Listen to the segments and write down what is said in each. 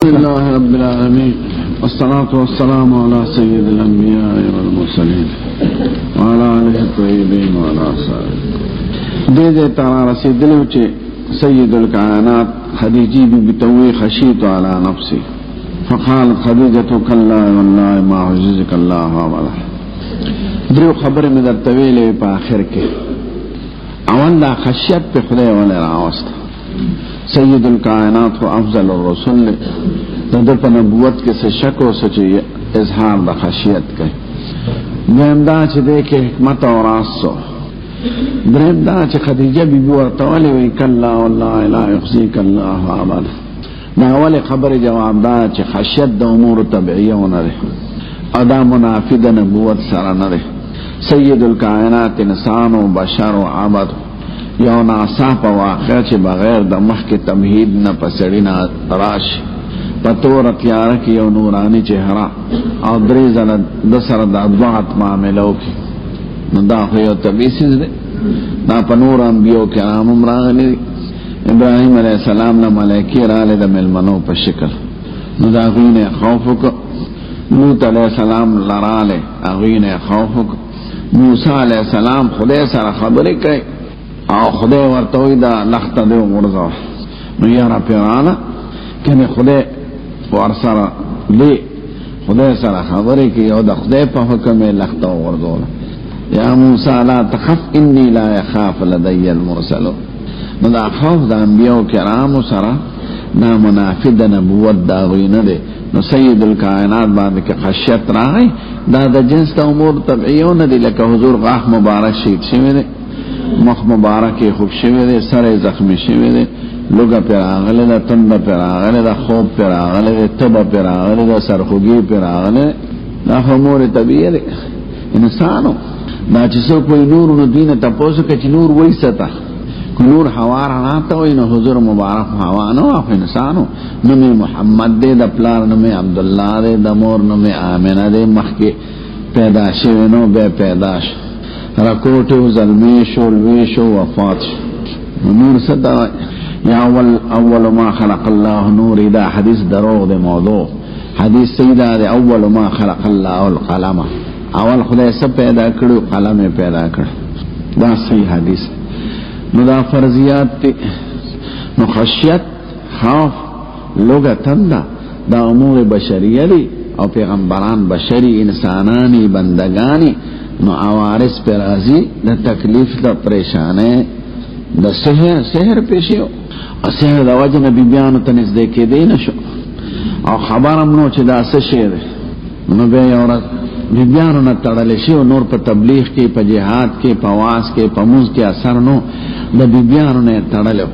لله رب العالمين والصلاة والسلام على سيد الأنبياء والمرسلين وعلى آله الطيبين وعلى أصحابه. دې تعالی رسیدلو چې سید الكائنات خدیجی بتوی خشیت على نفسي فقال خدیجة كلا والله ما عجزك الله وعلا. درو خبر مې درته ویلې په آخر کې اول دا خشیت په خدای ولا راوست. سید الکائنات و افضل الرسول در په نبوت کې څه شک او څه اظهار د خشیت کوي. دریم دا چې د حکمت او راسو. دریم دا چې خدیجه بیبي ورته ولې وی کلا والله لا یخزیک الله ابدا. دا اول خبره جواب دا چې خشیت د امور طبيعیه نه ده او دا منافی د نبوت سره نه ده. سید الکائنات انسان و بشر و عبد یو ناصاف واقع چې بغیر د مخکې تمهید نه پسړی نه راشي پتور تیار کی یو نورانی چهره او درې ځله د سره د ادوات معاملو کې نو دا خو یو طبیعي ده. دا په نور انبیو کرام راغلي. ابراهیم علیه السلام له ملائکې راغلي د ملمنو په شکل نو دا غوینه خوف وکړ. لوط علیه السلام لراله غوینه خوف وکړ. موسی علیه السلام خدای سره خبرې کوي او خدای ورته وی دا لخت دی ورځو نو یاره پیرانه کنه خدای ورسره دی خدای سره خبرې کوي او د خدای په حکم لخت ورځول. یا موسی لا تخف انی لا يخاف لدي المرسل. نو دا خوف د انبیو کرامو سره نا منافد نبوت دا وینه دی. نو سید الکائنات باندې کې خشیت راغی دا د جنس د امور طبيعیو نه دی. لکه حضور غاښ مبارک شهید شوی دی، مخ مبارک خوب شوی دی، سر زخمی شوی دی، لوګه پر راغله ده، تند پر راغله ده، خوب پر راغله ده، تب پر راغله ده، سرخوږی پر راغله. دا امور طبيعي دی. انسانو دا چې څو کوئی نور نو دینه تاسو کې چې نور وایسته کو نور حوار نه ته وای نو حضور مبارک هوا نو اف انسانو نو محمد دې د پلار نو عبد الله دې د مور نو امنه دې مخکې پیدا شوی نو به پیدا شو راکوټو زلمی شو لوی شو وفات نور صدا یا اول ما خلق الله نور. دا حدیث دروغ دې موضوع. حدیث سیدا دې اول ما خلق الله القلم. اول خدای سب پیدا کړو قلم پیدا کړ. دا صحیح حدیث. نو دا فرضیات تی. نو خشیت خوف لغتن دا امور بشریه دی او پیغمبران بشری انسانانی بندگانی نو عوارض پر ازی دا تکلیف دا پریشانه دا سحر پیشیو او سحر دا وجه نبی بیانو تنزده که دی نشو او خبرم نو چه دا سشه دی نو بے یورت بیانو نا تڑلی شیو نور پا تبلیغ کی پا جہاد کی پا واس کی پا موز کی اثر نو دا بیانو نا تڑلیو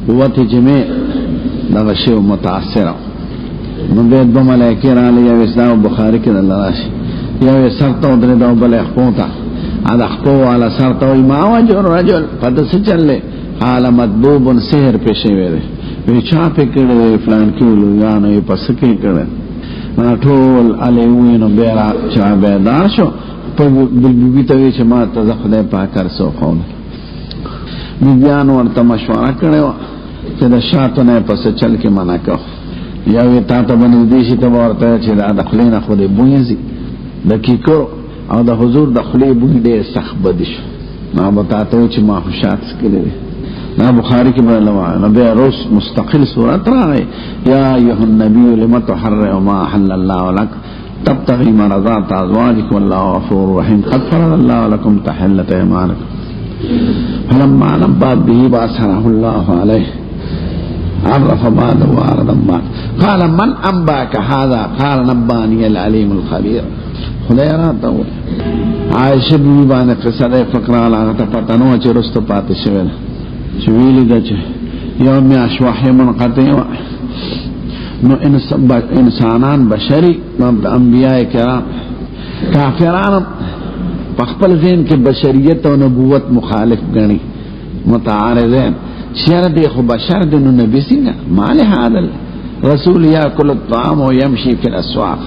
قوتی جمع دا شیو متاثرو نو بید دو ملیکی را لیا ویسداو بخاری کی دا لراشی یو سرطو دری دو بل اخپوتا ادا اخپو والا سرطو ایماو جور رجل پتا سچل لے حالا مدبوبن سحر پیشے ویدے وی چا پی کردے فلان کیولو یانو ای پسکی کردے منا ټول علیوینو بیرا چا بیدار شو په بلبی ته چې ما ته خدای پاک ارسو خون بیان ورته مشوره کړو چې د شاتو نه پس چل کې معنا کو یا وی تا ته باندې دې شي ته ورته چې د خلینا خو دې بوینځي د کیکو او د حضور د خلی بوی دې سخت بدش ما بتاته چې ما خوشات کړی نا بخاری کی بلوا نبی روز مستقل صورت راغی یا ایها النبی لما تحرم ما حل الله لك تبتغي مرضات ازواجك والله غفور رحيم قد فرض الله لكم تحلة ايمانكم فلما نبأ به بأسره الله عليه عرف بعد وعرض بعد قال من انباك هذا قال نباني العليم الخبير. خدای را ته عائشہ بیبی باندې قصه فقره علاقه پتنو چې رستو پاتې شوی چویلی دا چه یوم اشواحی منقطع نو انسانان بشری انبیاء کرام کافران پخپل ذہن کے بشریت و نبوت مخالف گنی متعارضین شر دیکھو بشر دنو نبی سینا مال حادل رسول یاکل الطعام و یمشی فی الاسواق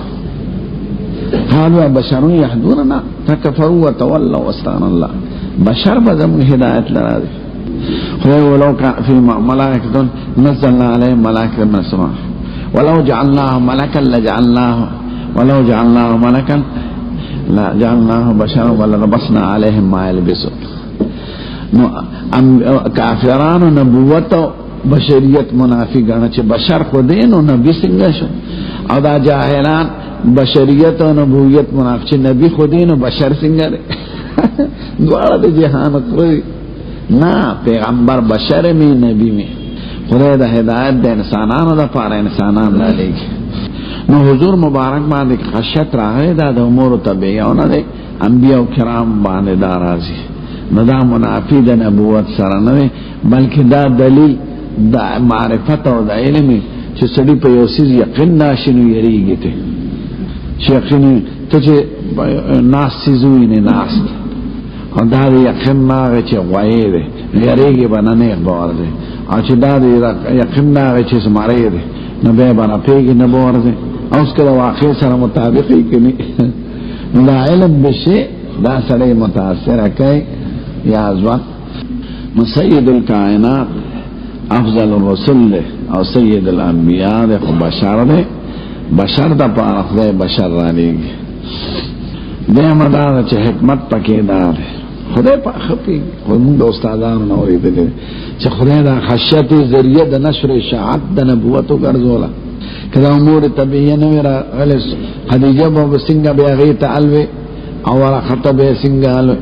قالوا بشر یحدوننا تکفروا وتولوا واستغنى الله. بشر بزم ہدایت لرا دی خدای ولو کا فی ملائکتون نزلنا علیهم ملائکه من السماء ولو جعلناه ملكا لجعلناه ولو جعلناه ملكا لجعلناه بشرا وللبسنا عليهم ما يلبسون. نو کافرانو نبوت او بشریت منافی گانا چه بشر خودین و نبی څنګه شو، او دا جاهلان بشریت او نبوت منافی چه نبی خودین و بشر څنګه دی دواړه د جهان کوي نه، پیغمبر بشر می نبی می، خدای د هدایت د انسانانو د پاره انسانان را لېږي. نو حضور مبارک باندې خشیت راغی، دا د امور طبیعیونه دی، انبیاء کرام باندې دا راځي. نو دا منافی د نبوت سره نه، بلکې دا دلیل د معرفت او د علم چې سړي په یو څیز یقین ناشي نو یریږي ته چې یقین ته چې ناس سيزوي نه ناس، او دا یقین ناغه چې غوایې دی یریږي باندې نه باور دی، او چې دا یقین ناغه چې سماره دی نو به باندې پیږي نه باور دی، او اس کله واقع سره مطابقي کوي. نو دا علم بشي دا سړی متاثر کوي. یا ځوان سید الکائنات افضل الرسل او سید الانبیاء ده، خو بشر ده، بشر ده پاره خدای بشر را لېږي. دیمه دا ده چې حکمت پکې ده، خدای په خپي خو موږ د استادانو نه اورېدلې چې خدای دا خشیت ذریعه د نشر اشاعت د نبوت ګرځوله. کله امور طبیعیه نه راغله، خدیجه به څنګه به هغې ته الوې او ورقه به څنګه الوې،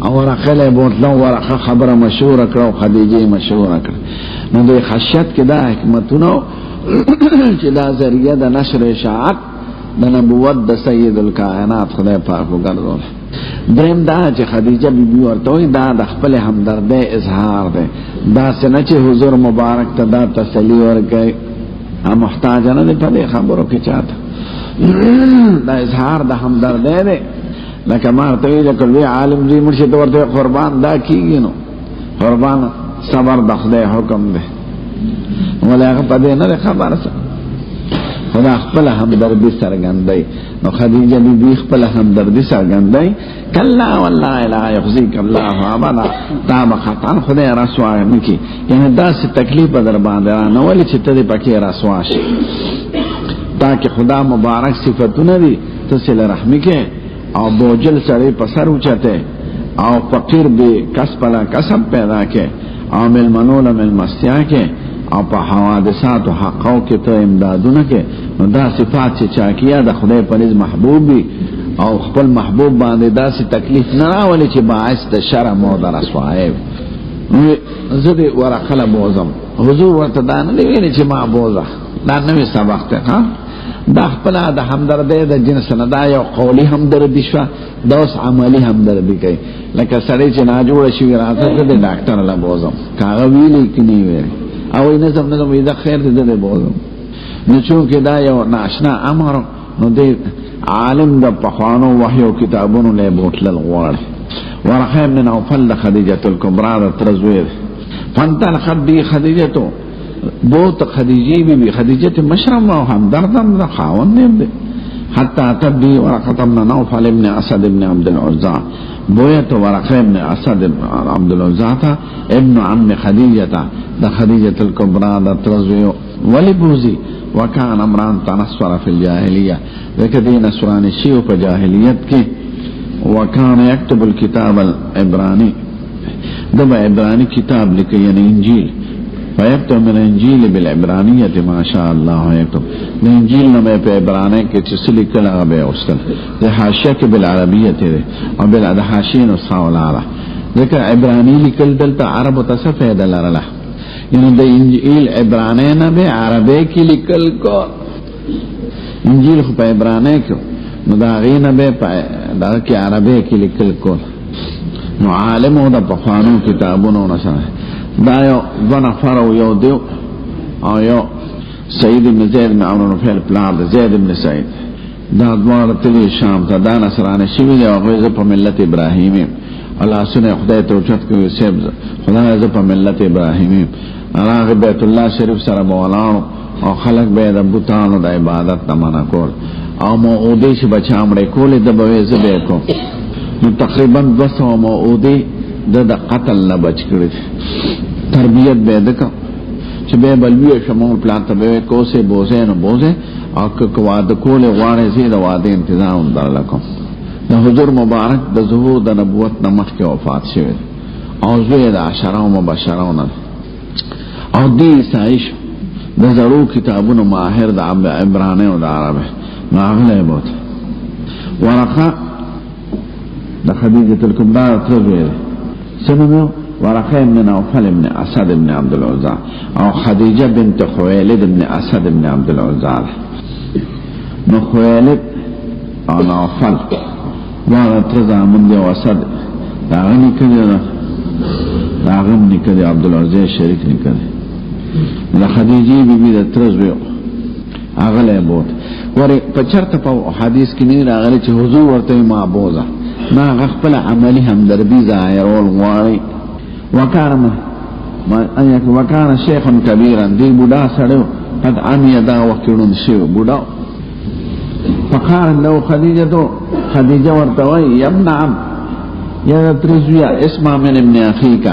او ورقه بوتلو ورقه خبره مشهوره کړه، خدیجه مشهوره کړه. نو د خشیت کې دا حکمتونه چې دا ذریعه د نشر اشاعت د نبوت د سید الکائنات خدای پاک وګرځول. دریم دا چې خدیجه بیبي ورته وایي دا د خپل همدردۍ اظهار دی، دا څه نه چې حضور مبارک ته دا تسلي ورکوي، محتاج نه دی په دې خبرو کې چاته، دا اظهار د همدردۍ دی. لکه ما ورته ویل کله عالم دی مرشد ورته قربان دا کیږي، نو قربان صبر د خدای حکم دی، ولا هغه په دې نه خبره سره خدا خپل همدردی څرګندوي. نو خدیجه بیبي خپل همدردی څرګندوي، کلا والله لا يخزيك الله ابدا، تا مخاطن خدای رسوا نکي، یعنی دا څه تکلیف در باندې نه ولې چې ته پکې رسوا شي، تاکي خدا مبارک صفاتونه دي ته سره رحم کې، او بوجل سړی په سر اوچته، او فقیر به کسب لا کسب پیدا کې، او مل منول مل مستیا کې، او په حوادثات او حقو کې ته امدادونه کې. نو دا صفات چې چا کیا د خدای په نس محبوب وي، او خپل محبوب باندې داسې تکلیف نه راولي چې باعث د شرم او د رسوایی. نو زه دې ورقله بوزم، حضور ورته دا نه ویلي چې ما بوزه، دا نوې سبق ته ها، دا خپل د همدردۍ د جنس نه، دا یو قولي همدردي شوه، دا اوس عملي همدردي کوي. لکه سړی چې ناجوړه شوي راته زه د ډاکټر له بوزم، که هغه ویلي که نه ویلي، او نظم وي دا خیر دې د بوزم. نو چونکې دا یو ناشنا امر، نو دې عالم د پخوانو وحي او کتابونو له بوتلل غواړي. ورقه بن نوفل د خدیجه الکبرى د تر زوی فانطلقت به خدیجه، بوت خدیجه بی خدیجه مشرم او همدردم د خاوند دی، حتی تبدی ورقه بن نوفل ابن اسد ابن عبد العزى، بویت ورقه ابن اسد ابن عبد العزى ابن عم خدیجه د خدیجه الکبرى د تر زوی ولی بوزي، وکان امران تنصر فی الجاهلیه، وکدی نصرانی شیو په جاهلیت کې، وکان یكتب الكتاب العبرانی، دبا عبرانی کتاب لیکي یعنی انجیل، فیکتب من انجیل بالعبرانیه ما شاء الله یکتب، د انجیل نه په عبرانی کې چې څه لیکل هغه به اوستل، د حاشیه کې بالعربیه ته او بالحاشیه نو صاولاله، ځکه عبرانی لیکل دلته عربو ته څه فائدہ لرله، یعنی د انجیل عبرانی نه به عربی کې لیکل کو، انجیل خو په عبرانی کې، نو دا غینه به په دا کې عربی کې لیکل کو. نو عالمو د پخوانو کتابونو نشره دا یو دو نفر او یو دیو، او یو سید بن زید بن عمرو نفیل پلار د زید بن سعید، دا دوار تلی شام ته، دا نصرانه شوی دی، او غیزه په ملت ابراهیمی، الله سنه خدای ته اوچت کوي سیب خدای ز په ملت ابراهیمی، هغه بیت الله شریف سره بولانو، او خلق به د بوتانو د عبادت تمنا کول، او موعودی چې بچامړې کولې د بوي زبې کو. نو تقریبا 200 موعودی د قتل نه بچ کړي، تربیت به دک چې به بلوي شمول پلان ته به کوسه بوزه نو بوزه او که واده کول غواړي زی د واده تنظیم درلکم د حضور مبارک د ظهور د نبوت نمخ کې وفات شوه او زوی د عشره مبشرون او دی سایش د زړو کتابونو ماهر د عبرانی او د عربی ناغله بوت ورقه د خدیجه الکبرى ترجمه سمو ورقه ابن نوفل ابن اسد ابن عبد العزى او خدیجه بنت خویلد ابن اسد ابن عبد العزى نو خویلد او نوفل واغه ترزامن دی واسد داغه نکړي داغه نکړي عبد العزيز شریک نکړي د خدیجه بیبي د ترزو هغه له بوت ور په چرته په حدیث کې نه راغلی چې حضور ورته معبوزه ما غفل عملي هم دربي ظاهر او غواړي وکانه وکانه شیخ کبیرا دی بوډا سره قد عمي دا وکړون شی بوډا فقال له خدیجه ورته وای ابن عم یا ترزویا اسمع من ابن اخیک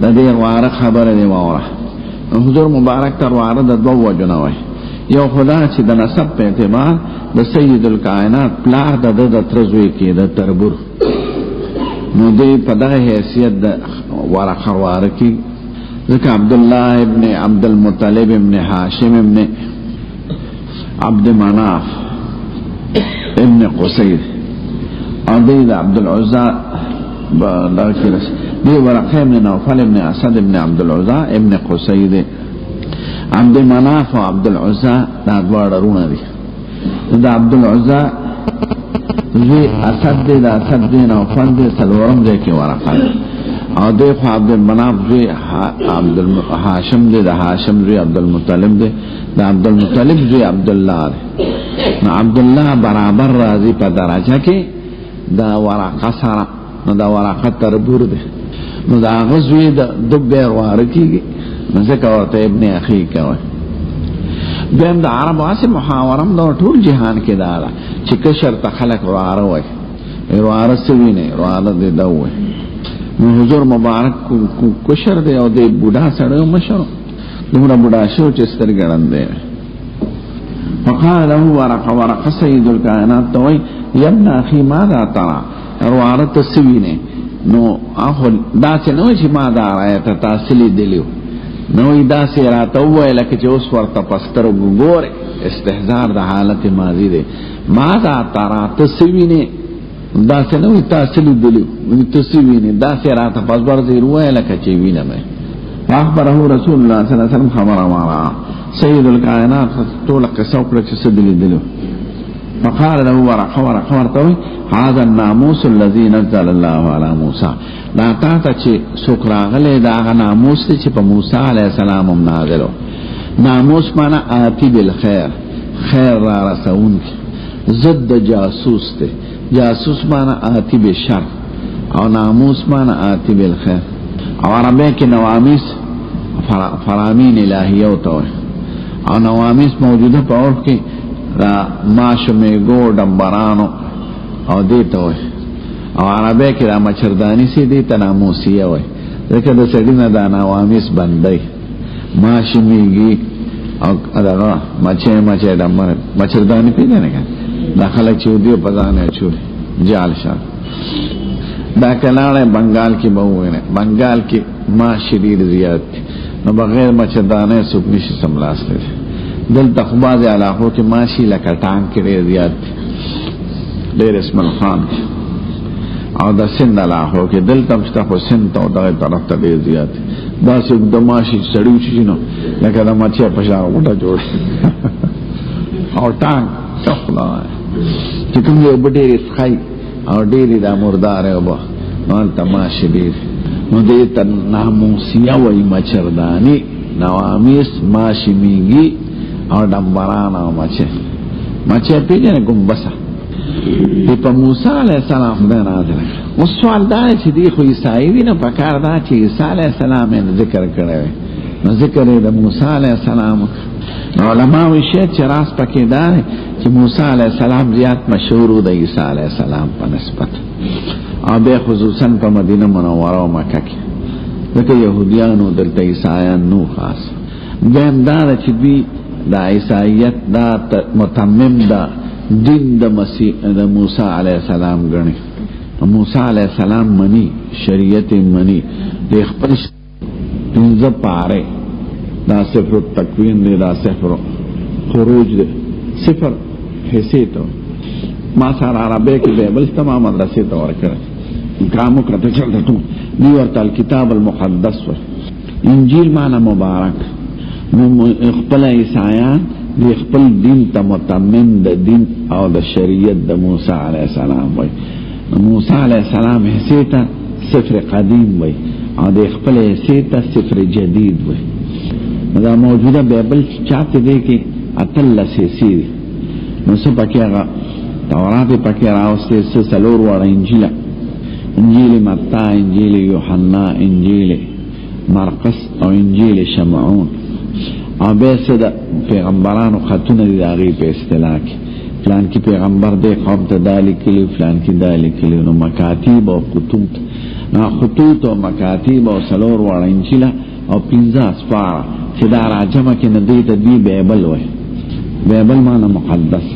د دې واره خبره دی واره حضور مبارک تر واره د دوه وجنه وای یو خدا چې د نسب په اعتبار د سید الکائنات پلار د ترزوی کې د تربور نو دې په دغه حیثیت د واره خواره کې ځکه عبد الله ابن عبد المطلب ابن هاشم ابن عبد مناف ابن قصيد او دې عبد العزى بلکرس دې ورقه ابن نوفل ابن اسد ابن عبد العزى ابن قصيد عبد مناف او عبد العزى دا دواړه رونه دي دا عبد العزى زي اسد دې دا اسد دې نوفل دې څلورم دې کې ورقه او دې خو عبد مناف زي عبد هاشم دې دا هاشم زي عبد المطلب دې دا عبد المطلب زي عبد الله نو عبد الله برابر راضي په درجه کې دا ورقه سره نو دا ورقه تربور ده نو دا غزوی د دوبیر ورکیږي نو ځکه ورته ابن اخی کوي بهم د عرب واسه محاورم د ټول جهان کې دا چې کشر ته خلق واره وای واره سوینه واره دې دوه نو حضور مبارک کو کشر دی او دې بوډا سره مشر دومره بوډا شو چې سترګړند دی فقال له ورقه سيد الكائنات توي يا ابن اخي ماذا ترى واره تسوینه نو اخو دا چې نو چې ما دا رايته تاسلی دلیو نو دا سي راته وای لکه چې اوس ورته پستر وګوره استهزار د حالت ماضی دی ما دا ترى تسوینه دا چې نو تاسلی دلیو نو تسوینه دا سي راته پزبر دی وای لکه چې وینه مې اخبره رسول الله صلی الله علیه وسلم خبر امره سيد الكائنات طول قصه وکړه چې سدلی دلیو فقال له ورقه ورته هذا الناموس الذي نزل الله على موسى لا تا چې سوکراغله دا ناموس چې په موسی عليه السلام هم نازلو ناموس معنا آتی بالخير خیر را رسون ضد جاسوس ته جاسوس معنا آتی بالشر او ناموس معنا آتی بالخير او عربی کې نوامیس فرامین الهیه او تو او نوامیس موجوده په اور کې را ماشمه گو ډمبرانو او دیته وای او عربی کې را مچردانی سي دي تناموسیه وای ځکه د سړی نه د نوامیس باندې ماشمیږي او هغه مچه ډمبر مچردانی پیژنه کنه داخله چې دی په ځانه چور جال شه دا کلاله بنگال کې به وینه بنگال کې ماشي ډیر زیات نو بغیر مچردانه سوق نشي سملاسته دل تخباز علاقو کې ماشي لکه ټانک کې زیات ډیر اسم الخان او د سند علاقو کې دل تمشته خو سند او دغه طرف ته ډیر زیات دا څوک د ماشي سړیو شي نو لکه د مچه په شاو وټه جوړ او ټانک خپلا چې کوم یو ډیر ښای او ډیر د مردار او نو تماشي ډیر نو دې ته ناموسیه وای مچردانی نوامیس ماشي میږي او ډمبران او مچه پیژنه کوم بسه په موسی علیہ السلام خدای نازل او سوال دا چې دی خو عیسی وی نه پکار دا چې عیسی علیہ السلام یې ذکر کړی نو ذکر د موسی علیہ السلام علماء وی چې راس پکې دا چې موسی علیہ السلام زیات مشهور د عیسی علیہ السلام په نسبت او به خصوصا په مدینه منوره او مکه کې دغه يهوديانو دلته عیسایان نو خاص دویم دا چې دوی دا عیسائیت دا متمم دا دین د مسیح د موسی علیه السلام غني. موسی علیه السلام منی شریعت منی د خپل پنځه پاره دا صفر التکوین دی، دا صفر خروج دی، صفر حصے تو ما سره عربی کې به بل تمام مدرسې ته ورکړه کامو کته چلته ټول دی ورته کتاب المقدس و انجیل معنا مبارک نو خپل عیسایان دی خپل دین ته متمم د دین او د شریعت د موسی علیه السلام وای. موسی علیه السلام حصے ته صفر قدیم وای او د خپل حصے ته صفر جدید وای. دا موجوده بایبل چاته دی کې اتل سیسی نو څه پکې هغه تورات پکې راوسته سلور وړه انجیل متی، انجیل یوحنا، انجیل مرقس او انجیل شمعون او به څه د پیغمبرانو خطونه دي هغه په اصطلاح کې فلان کې پیغمبر دی قوم ته دالی کلی فلان کې دالی کلی نو مکاتیب او خطوط او مکاتیب او سلور وړه انجیل او 15 اسفار چې دا راجمه کې نه دی ته دی بایبل وای. بایبل معنا مقدس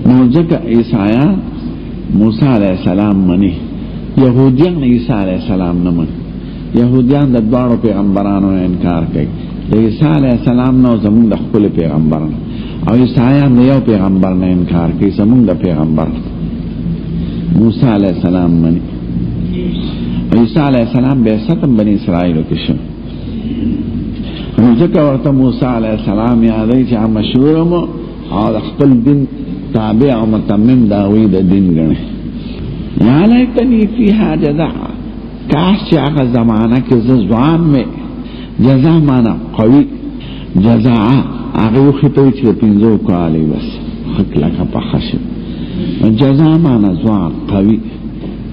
نو ځکه عیسایان موسی علیه السلام منی، یهودیان عیسی علیه السلام نه مني. یهودیان د دوه پیغمبرانو انکار کوي، د عیسی علیه السلام نو زموږ د خپل پیغمبرانو، او عیسایان د یو پیغمبر نه انکار کوي زموږ د پیغمبر موسی علیه السلام مني. عیسی علیه السلام به ستم بنی اسرائیل کې شو نو ځکه ورته موسی علیه السلام یادوي چې مشهور مو او د خپل دین تابع او متمم داوی د دین غني. یا لیتنی فیها جزع، کاش چې هغه زمانہ کې ځوان مې جزا معنا قوي جزا هغه یو خطوي چې 15 کالي بس خکله کا پخښ جزا معنا ځوان قوي.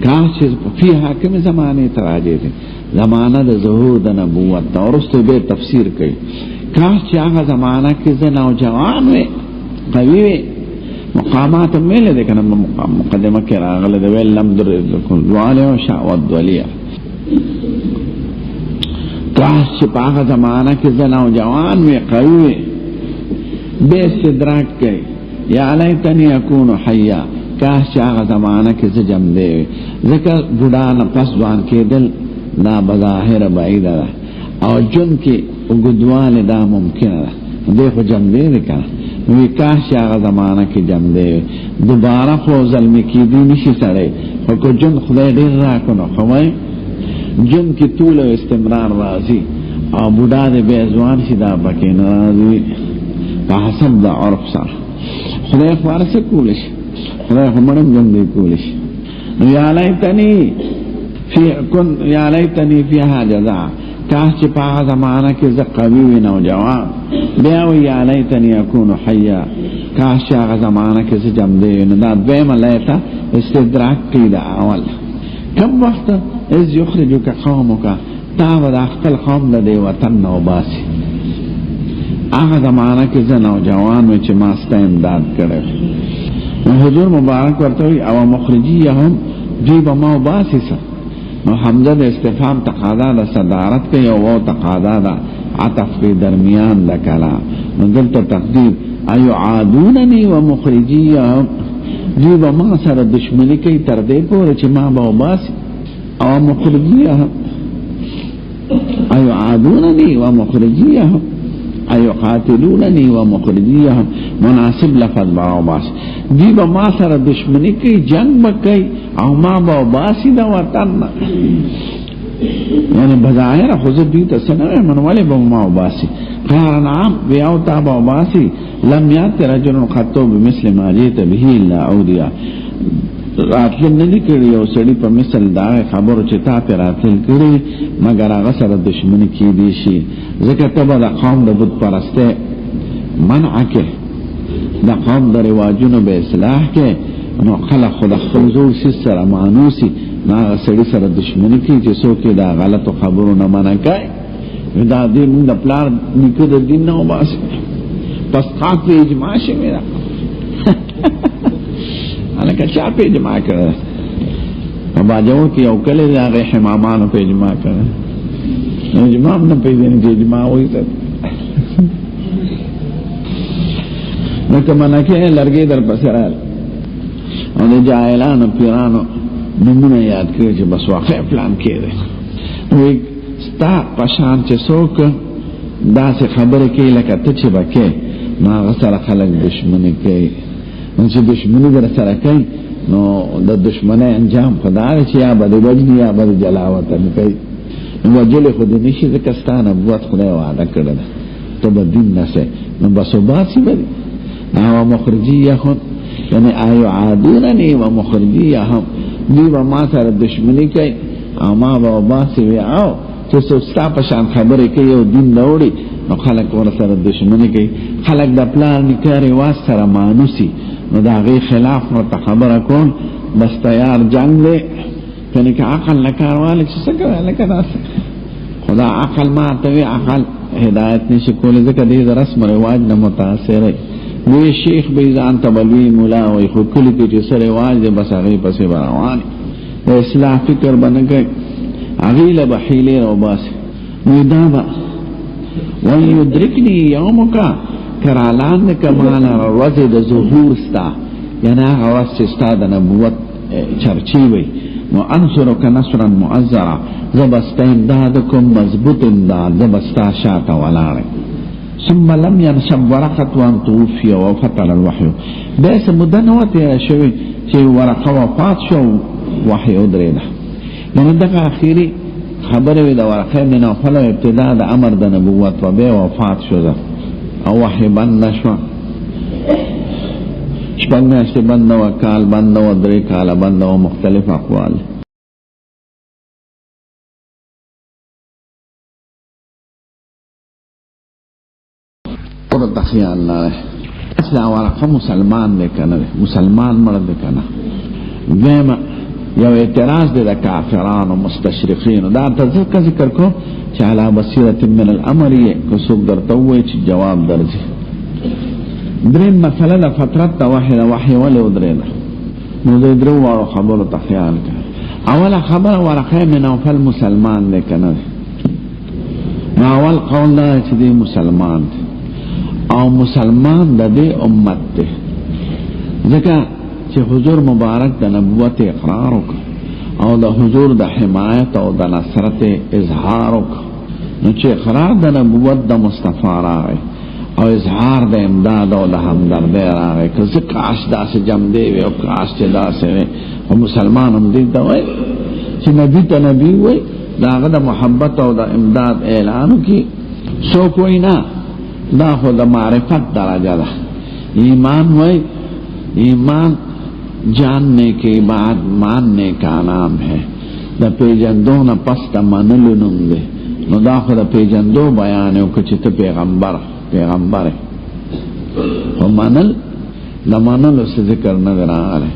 کاش چې فیها کوم زمانه تراجه دي زمانہ د ظهور د نبوت دا ورسته به تفسیر کوي. کاش چې هغه زمانہ کې نوجوان وي قوي وي مقامات مله ده کنه مقدمه کې راغله د ویل لم در ذواله او شاوت ولیا. کاش چې په هغه زمانہ کې نوجوان وي قوي وي به استدراک کوي. یا لیتنی اكون حیا، کاش چې هغه زمانہ کې جم دی ځکه بوډا نه پس ځوان کېدل دا بظاهر بعیده ده او جن کې وګدواله دا ممکنه ده دې خو جم دی کنه وی کاش هغه زمانہ کې جم دی دوباره خو ظلم کې دی نشي سره او کو جن خدای ډیر راکنه خوای جن کې طول او استمرار راځي او بوډا دې به ځوان شي دا پکې ناراضي په حسب د عرف سره خدای فارسه کولش خدای همړم جن دی کولش. یا لیتنی فیها جزع، کاش چې په هغه زمانہ کې زه قوي وي نوجوان. بیا وی یا لیتنی اكون حیا، کاش چې هغه زمانہ کې زه جم دی نو دا دویمه لیته استدراک کوي د اول. کم وخت از یخرجک قومک، تا به د خپل قوم د دې وطن نه وباسي. هغه زمانہ کې زه نوجوان وي چې ما ستا امداد کړی. حضور مبارک ورته وی او مخرجیهم دوی به ما وباسي سه نو حمزه د استفهام تقاضا د صدارت کوي او تقاضا د عطف په درمیان د کلام نو دلته تقدیر ایو عادوننی و مخرجیهم دوی به ما سره دشمنی کوي تر دې پورې چې ما به وباسي او مخرجیهم ایو عادوننی و مخرجیهم ایو قاتلوننی و مخرجیهم مناسب لفظ با وباسي دی با ما سره دشمنی کوي جنگ بکي او ما با وباسي دا وطن یعنی بظاهر خود دی ته سنه منواله با ما وباسي. قال نعم بیاو تا با وباسي لم یات رجل خطو بمثل ما جئت به الا اودیا. راتل نه کړي او سړی په مثل دا خبرو چې تا پر راتل کړي مگر هغه سره دشمنی کې دي شي ځکه ته به د قوم د بت پرسته منع کې د قوم د رواجونو به اصلاح کې نو خلق خود خپل زور سره مانوسي نه سړی سره دشمنی کې چې څوک دا غلط خبرو نه منع کوي دا دې موږ د پلار نکو د دین نه وباسي پس قاطع اجماع شي میرا الکه چا په اجماع کړه ابا جو کې او کله هغه حمامانو په اجماع کړه اجماع نه پیژنې چې اجماع وایي لکه منکه لرګي در پسې رال او د جاهلانو پیرانو نمونه یاد کړی چې بس واقع پلان کړي وي ستا پشان چې څوک داسې خبرې کوي لکه ته چې به کوې نو هغه سره خلک دشمني کوي نو چې دشمني در سره کوي نو د دشمنۍ انجام خو دا دی چې یا به د وجني یا به د جلا وطن کوي وجلې خو دې نشي ځکه ستا نبوت خدای وعده کړې ده ته به دین نسې نو بس وباسي به او مخرجیهم یعنی ایعادوننی و مخرجیهم دوی به ما سره دشمني کوي او ما به وباسي وي او چې څوک ستا په شان خبرې کوي او دین راوړي نو خلک ورسره دشمني کوي خلک د پلان نیکه رواج سره مانوسي نو د هغې خلاف ورته خبره کول بس تیار جنګ دی کنې که عقل نه کار والی چې څه کوی لکه داسې خو دا عقل ماته وي عقل هدایت نشي کولی ځکه دې د رسم رواج نه متاثر لوی شیخ به ځان ته به لوی ملا وایي خو کلي کې چې څه رواج دی بس هغې پسې به روان د اصلاح فکر به نه کوي هغې له به حیلې راوباسي نو دا به ویدرکنی یومکا کرالان کمالا ورځ د ظهور ستا یعنی هغه ورځ چې ستا د نبوت چرچی وي نو انصرک نصرا مؤزرا زبستا امدادکم مضبوط امداد زبستا شاته ولاړ ثم لم ينشب ورقه وان توفي وفتر الوحي بیس مدنوت شوی چې ورقه وفات شو وحی ودریده یعنی دغه اخیری خبره وی د ورقه من نوفل ابتدا د امر د نبوت و به وفات شو او وحی بند شو شپږ میاشتې بند و کال بند و درې کاله بند و مختلف اقوال ورته خیال نه اصلا ورقه مسلمان دی کنه مسلمان مړ دی کنه دیمه یو اعتراض دی د کافرانو مستشرقینو دا ته ذکر کو چې علی بصیرة من الامر یې که څوک درته ووایي چې جواب درځي درېم مسله د فطرت د وحی ولې ودرېده نو د درو واړو خبرو ته خیال کړه اوله خبره ورقه من نوفل مسلمان دی که نه دی نو اول قول دا چې دی مسلمان دی او مسلمان د دې امت دی ځکه چې حضور مبارک د نبوت اقرار وکړ او د حضور د حمایت او د نصرت اظهار وکړ نو چې اقرار د نبوت د مصطفی راغی او اظهار د امداد او د همدردۍ راغی که زه کاش داسې جم دی وي او کاش چې داسې وي خو مسلمان هم دې ته وایي چې نبي ته نبي وایي د هغه د محبت او د امداد اعلان وکړي څوک وایي نه دا خو د معرفت درجه ده ایمان وایي ایمان جاننے کے بعد ماننے کا نام ہے دا پیجندو نا پس دا منلو نم دے نو دا خود پیجندو بیانیو کچھ تا پیغمبر ہے و منل دا منلو سے ذکر نظر آرے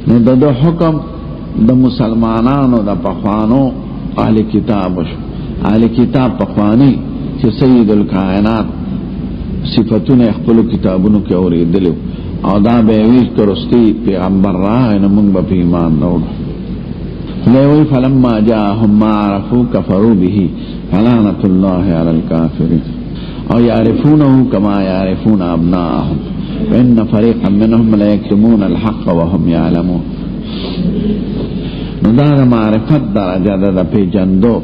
نو دا دو حکم دا مسلمانانو دا پخوانو اہل کتاب شو اہل کتاب پخوانی چی سید الکائنات صفتون اخپلو کتابونو کے اوری دلیو او دا بیویش کرستی پیغمبر راہ نمونگ با پیمان روڑ لیوی فلما جاہم ما عرفو کفرو بہی فلانت اللہ علی الكافرین او یعرفونہو کما یعرفون ابناءہم وان فریقا منہم لیکتمون الحق وهم یعلمون نو دا معرفت درجہ دا پی جندو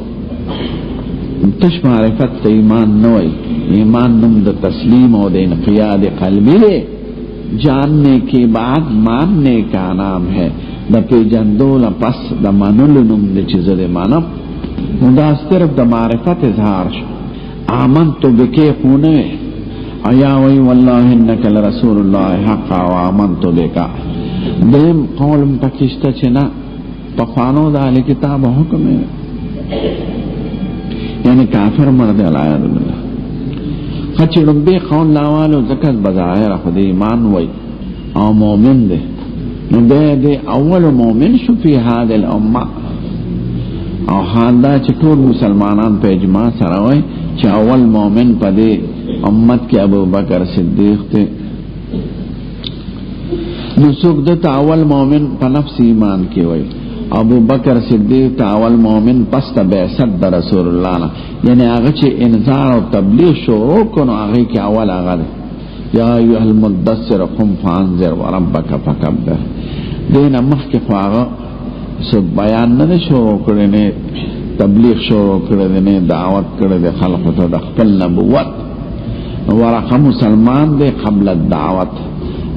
تش معرفت تا ایمان نوئی ایمان نم دا تسلیم و دا انقیاد قلبی لے جاننے کے بعد ماننے کا نام ہے دا پیجندو لپس دا منلو نم دا چیز دا مانم دا صرف دا معرفت اظہار شو آمنتو بکے خونے آیا وی واللہ انکا لرسول اللہ حقا و آمنتو بکا درم قولم پکشتا چنا پخوانو دا علی کتاب حکم ہے یعنی کافر مرد علایہ باللہ خچی ربی قول لاوالو زکر بظاہر خود ایمان وی او مومن دے نو دے اول مومن شو فی هذه الامه او حال دا چې ټول مسلمانان په اجماع سره وای چې اول مومن په دې امت کې ابو بکر صدیق ته نو څوک د اول مومن په نفس ایمان کې وای ابو بکر صدیق ته اول مومن پس ته بعثت د رسول الله نه یعنی هغه چې انذار او تبلیغ شروع کړو هغه کې اول هغه یا ایها المدثر قم فانذر وربک فکبر. دین مخکې خو هغه څه بیان نه شروع کړی، نه تبلیغ شروع کړی، نه دعوت کړی د خلقو ته د خپل نبوت. ورقه مسلمان دی قبل الدعوت،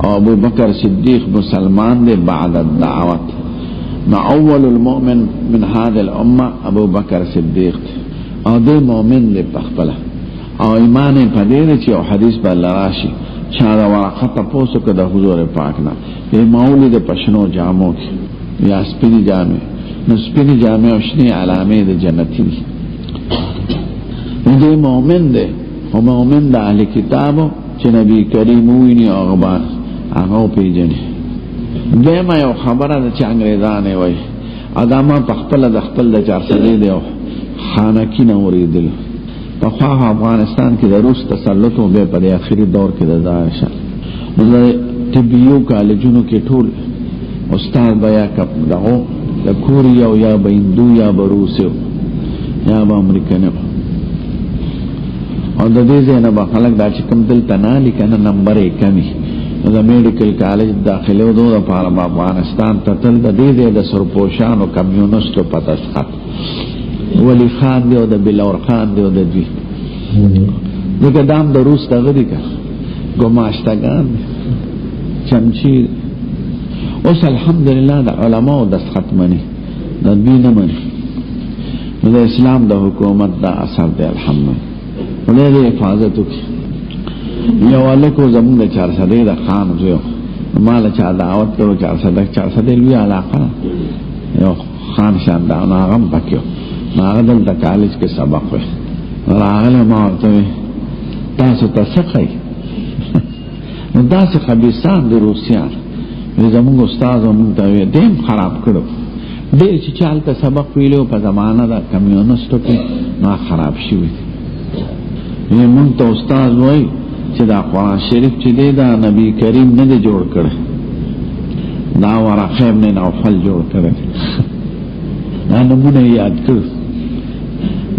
او ابو بکر صدیق مسلمان دی بعد الدعوت. نو اول المؤمن من هذه الامه ابو بکر صدیق دی، او دی مؤمن دی پخپله، او ایمان په دې چې او حدیث به راشي چا دا ورقه تاسو کې د حضور پاک نه په مولد پښنو جامو کې یا سپینی جامې، نو سپینی جامې او شنی علامې د جنتی دي. دی مؤمن دی، او مؤمن د اهل کتابو چې نبی کریم ویني او غبار هغه پیژني. دیمه یو خبره ده چې انګریزانه وای ادمه په خپل د خپل د 400 دی خانکی نه اوریدل. په خوا افغانستان کې د روس تسلط او به په اخري دور کې د داعش نو طبيو کالجونو کې ټول استاد بیا کپ دغه د کوریا او یا بهندو یا بروسو یا به امریکانو، او د دې ځای نه به خلک دا چې کوم دلته نه لیکنه نمبر یې کمی د میډیکل کالج داخله ودو د افغانستان ته تل د دې ځای د سرپوشانو کمیونستو پتاسخط ولی خان دی او د بلور خان دی او د دوی دغه دام د روس دغه دی که ګماشتگان چمچی. اوس الحمدلله د علماء د خط منی د دوی نه منی، د اسلام د حکومت دا اثر دی الحمدلله. ولې د حفاظت وکړي یو الکو زمونږ د 400 د خان زوی مال چا دعوت کړو 400 لوی علاقه یو خان شان دا هغه پکيو هغه د کالج کې سبق وي راغله ما ورته تاسو تسخی نو داسې خبيثان د روسيان زمونږ استاد مونږ ته دیم خراب کړو. ډېر چې چالت سبق ویلو په زمانہ د کمیونستو کې ما خراب شوی. مونږ ته استاد وای چې دا قرآن شریف چې دی دا نبی کریم نه دی جوړ کړی، دا ورقه ابن نوفل جوړ کړی. دا نمونه یاد کړ.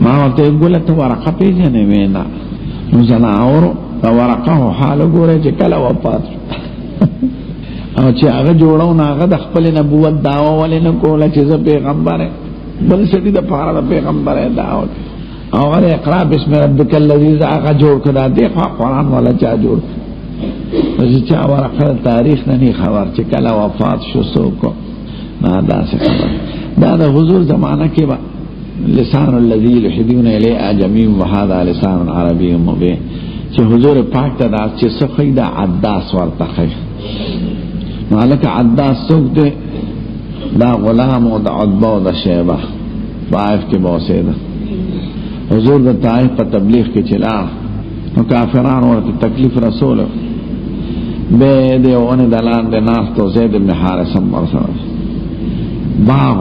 ما ورته ګوله ته ورقه پیژنې وینا نو زنا اورو دا ورقه حال ګوره چې کله وفات او چې هغه جوړو نه هغه د خپل نبوت داوا ولې نه کوله چې زه پیغمبر بل څه دي د پاره د پیغمبر دعوت او غره اقرا بسم ربک الذی هغه جوړ کړه دی قرآن والا چا جوړ چې چا ورقه تاریخ نه خبر چې کله وفات شو سوکو ما دا څه خبر. دا د حضور زمانہ کې با لسان الذي يلحدون الیه اعجمی وهذا لسان عربی مبین چې حضور پاک ته دا چې څخه دا عداس ورته خي مالک عداس څوک دی؟ دا غلام او د عتبه او د شیبه طائف کې بوسیده. حضور د طائف په تبلیغ کې چلا نو کافرانو ورته تکلیف رسول به دی اون دلان د ناس تو زید بن حارثه مرسل باغ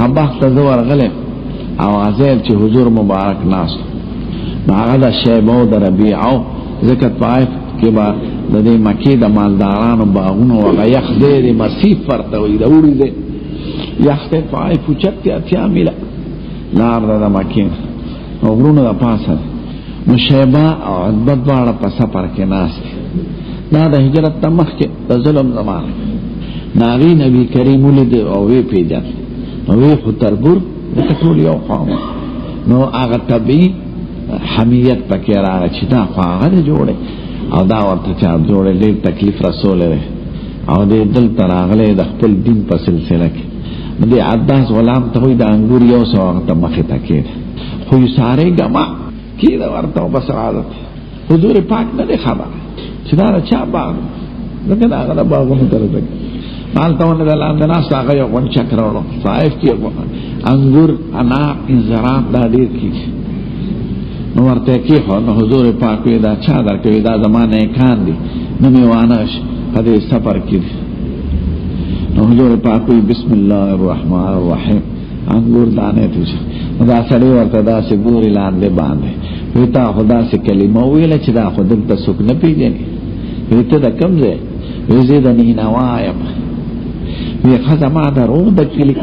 هغه ته زور غله او ازل چې حضور مبارک ناس هغه د شیبه او د ربیعه ذکر طائف کې با د دې مکی د مالدارانو باغونو او یخ دې مسیف فرته وي د وړي دې یخ ته طائف چت اتیا میلا نار د مکی او غرونو د پاسه نو شیبه او عتبه دواړه په سفر کې ناس دا د هجرت ته مخکې د ظلم زمانه ناغي نبی کریم ولید او وی پیجن او وی خطرګور د ټول یو قوم نو هغه طبيعي حمیت پکې راغی چې دا هغه جوړه او دا ورته چا جوړه ډېر تکلیف رسول لري او دې دل تراغله د خپل دین په سلسله کې دې عداس غلام ته وي د انګور یو سو ته مخه تکید خو یې ساره ګما کې دا ورته بس عادت حضور پاک نه خبر چې دا چا باغ دغه هغه باغونه درته مالتونه د لاندې ناس هغه یو ون چکرولو صایف کې انګور انا انزرات دا ډېر کې نو ورته کې خو حضور پاک دا چا درکوي دا زمانه کان دي نو میوانش په دې سفر کې نو حضور پاک بسم الله الرحمن الرحیم انګور دانه ته دا سړی ورته دا سي ګوري لاندې باندې وتا خدا سي کلمه ویل چې دا خود ته سوک نه پیژني وته دا کوم ځای وزه د نه نوایم وی خزما درو د کلی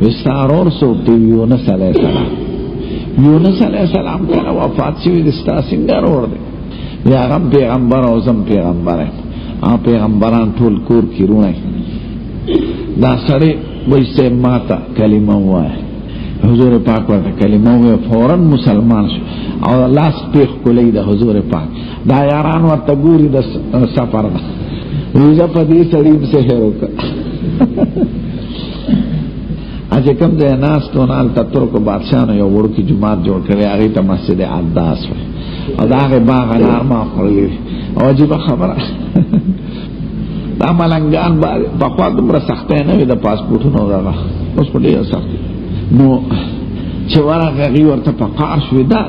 وستارور سو دیو نه سره سره یونس علیہ السلام کله وفات شوی د ستا څنګه ور دی یا هغه پیغمبر او زم پیغمبر ام پیغمبران ټول کور کې رونه دا سړی وایي ماته کلمه وایي حضور پاک ورته کلمه وایي فورا مسلمان شو او لاس پیخ کولې د حضور پاک دا یاران ورته ګوري د سفر روزه په دې سړی په سحر وکړه اجه کوم ځای ناس ته نال ترکو بادشاہ یو ورکی جماعت جوړ کړی هغه ته مسجد عداس و او دا هغه باغ نارما خورلی او عجیب خبره دا ملنګان په خوا دومره سخته نه وي د پاسپورټونو دغه اوس په ډېر سخت نو چې ورغه غي ورته په قار شوې ده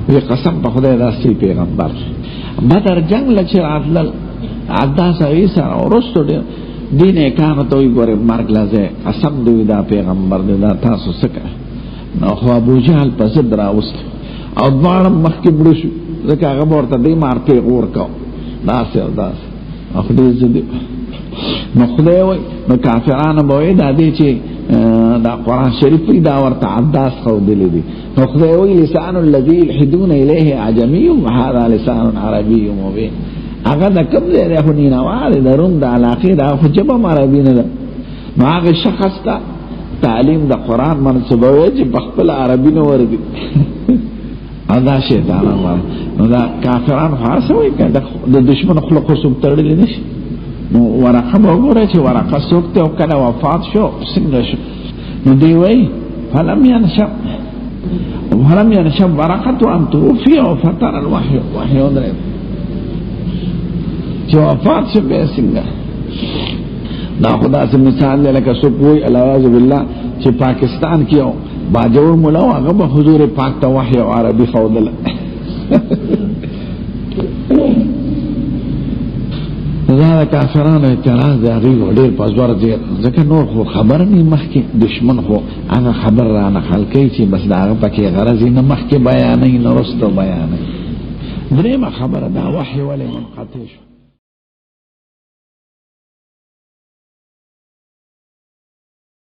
وی قسم په خدای داسې پیغمبر بدر جنگ لچ راتل عداس ایسا ورستو دین کانه توي ګوره مرګ لازه قسم دوی دا پیغمبر دی دا تاسو سکه نو خو ابو جهل پس دراوست او دوړم مخکې بډو شو ځکه هغه ورته دی مارته ورکاو داسه اخ دې زدي نو خدای وای نو کافرانو به دا دي چې دا قران شریف دا ورته عداس خو دي نو خدای وای لسان الذي يلحدون اليه اعجمي وهذا لسان عربي مبين هغه د کوم ځای راهونی نه واره درون د علاقه دا خو جبه عربي نه ده نو هغه شخص ته تعلیم د قران منسوبوي چې خپل عربي نه ورګي ادا شیطان نو دا کافرانو خاصوي کده د دشمن خلق سوب تړل نشي نو ورقه وګوره چې ورقه سوکته او کله وفات شو څنګه شو نو دی وای فلم ينشب ورقه ان توفي وفتر الوحي درې چې وفات شو به څنګه دا خدا سے مثال دی لکه څوک وای الاعوذ بالله چې پاکستان کې یو باجوړ مولا هغه به حضور پاک ته وحی او عربي فودل دا کافرانو اعتراض دی هغه ډېر پزور دی ځکه نور خو خبر نه مخکې دشمن خو هغه خبر را نه خلکې چې بس دا هغه پکې غرض نه مخکې بیان نه ورسته بیان درېمه خبره دا وحی ولې منقطع شو